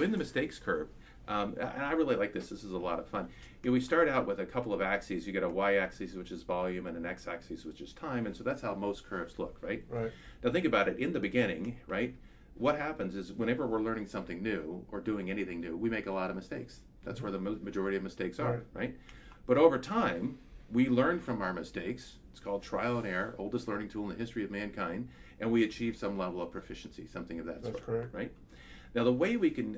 in the mistakes curve, and I really like this. This is a lot of fun. We start out with a couple of axes. You get a y-axis, which is volume, and an x-axis, which is time. And so that's how most curves look, right? Right. Now think about it. In the beginning, right, what happens is whenever we're learning something new or doing anything new, we make a lot of mistakes. That's where the majority of mistakes are, right? But over time, we learn from our mistakes. It's called trial and error, oldest learning tool in the history of mankind, and we achieve some level of proficiency, something of that sort. That's correct. Right? Now, the way we can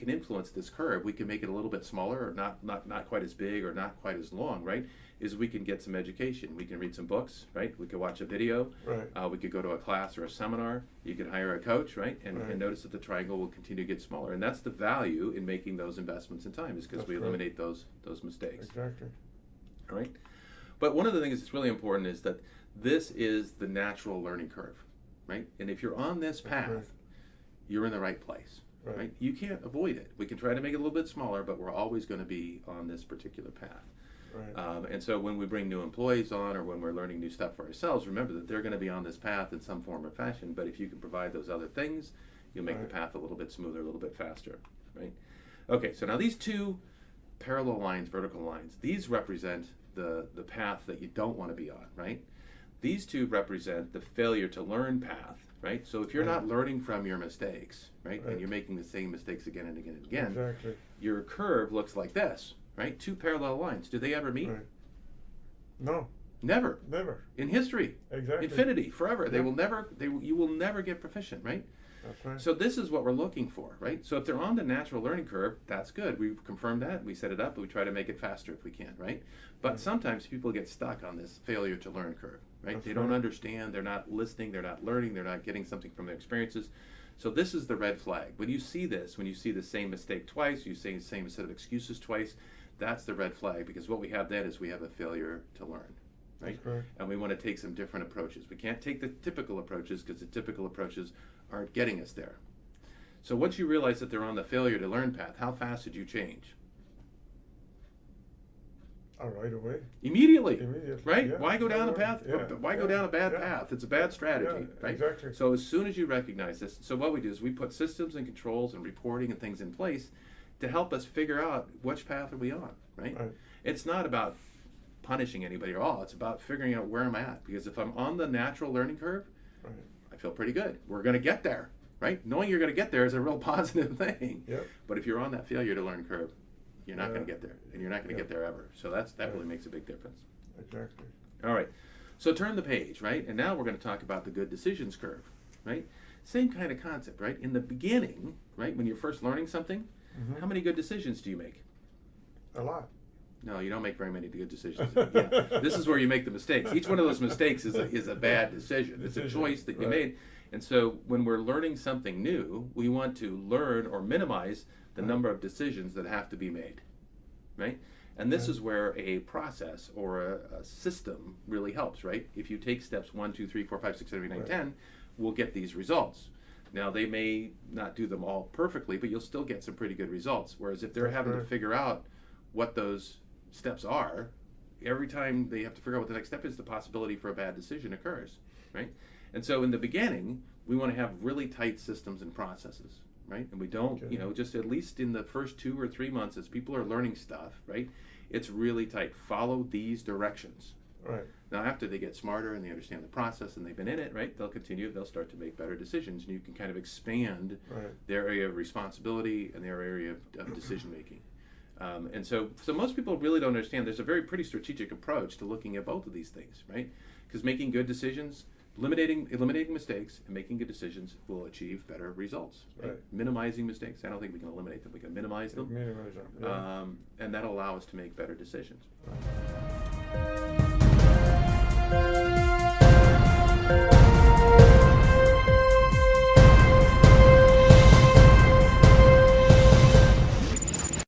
influence this curve, we can make it a little bit smaller, or not quite as big, or not quite as long, right? Is we can get some education. We can read some books, right? We could watch a video. Right. We could go to a class or a seminar. You could hire a coach, right? And notice that the triangle will continue to get smaller. And that's the value in making those investments in time, is because we eliminate those mistakes. Exactly. All right. But one of the things that's really important is that this is the natural learning curve, right? And if you're on this path, you're in the right place, right? You can't avoid it. We can try to make it a little bit smaller, but we're always going to be on this particular path. Right. And so when we bring new employees on, or when we're learning new stuff for ourselves, remember that they're going to be on this path in some form or fashion. But if you can provide those other things, you'll make the path a little bit smoother, a little bit faster, right? Okay, so now these two parallel lines, vertical lines, these represent the path that you don't want to be on, right? These two represent the failure to learn path, right? So if you're not learning from your mistakes, right, and you're making the same mistakes again and again and again, your curve looks like this, right? Two parallel lines. Do they ever meet? Right. No. Never. Never. In history. Exactly. Infinity, forever. They will never. You will never get proficient, right? That's right. So this is what we're looking for, right? So if they're on the natural learning curve, that's good. We've confirmed that. We set it up, but we try to make it faster if we can, right? But sometimes people get stuck on this failure to learn curve, right? That's They don't understand. They're not listening. They're not learning. They're not getting something from their experiences. So this is the red flag. When you see this, when you see the same mistake twice, you see the same set of excuses twice, that's the red flag, because what we have then is we have a failure to learn, right? And we want to take some different approaches. We can't take the typical approaches, because the typical approaches aren't getting us there. So once you realize that they're on the failure to learn path, how fast did you change? Right away. Immediately. Right? Yeah. Why go down a path? Yeah. Why go down a bad path? It's a bad strategy, right? Exactly. So as soon as you recognize this, so what we do is we put systems and controls and reporting and things in place to help us figure out which path are we on, right? It's not about punishing anybody at all. It's about figuring out where I'm at. Because if I'm on the natural learning curve, I feel pretty good. We're going to get there, right? Knowing you're going to get there is a real positive thing. But if you're on that failure to learn curve, you're not going to get there, and you're not going to get there ever. So that really makes a big difference. Exactly. All right. So turn the page, right? And now we're going to talk about the good decisions curve, right? Same kind of concept, right? In the beginning, right, when you're first learning something, how many good decisions do you make? A lot. No, you don't make very many good decisions. This is where you make the mistakes. Each one of those mistakes is a bad decision. It's a choice that you made. And so when we're learning something new, we want to learn or minimize the number of decisions that have to be made, right? And this is where a process or a system really helps, right? If you take steps 1, 2, 3, 4, 5, 6, 7, 8, 9, 10, we'll get these results. Now, they may not do them all perfectly, but you'll still get some pretty good results. Whereas if they're having to figure out what those steps are, every time they have to figure out what the next step is, the possibility for a bad decision occurs, right? And so in the beginning, we want to have really tight systems and processes, right? And we don't, just at least in the first 2 or 3 months as people are learning stuff, right? It's really tight. Follow these directions. Right. Now, after they get smarter and they understand the process and they've been in it, right, they'll start to make better decisions, and you can kind of expand their area of responsibility and their area of decision making. And so most people really don't understand there's a pretty strategic approach to looking at both of these things, right? Because making good decisions, eliminating mistakes, and making good decisions will achieve better results. Right? Minimizing mistakes, I don't think we can eliminate them. We can minimize them. Minimize them. And that'll allow us to make better decisions.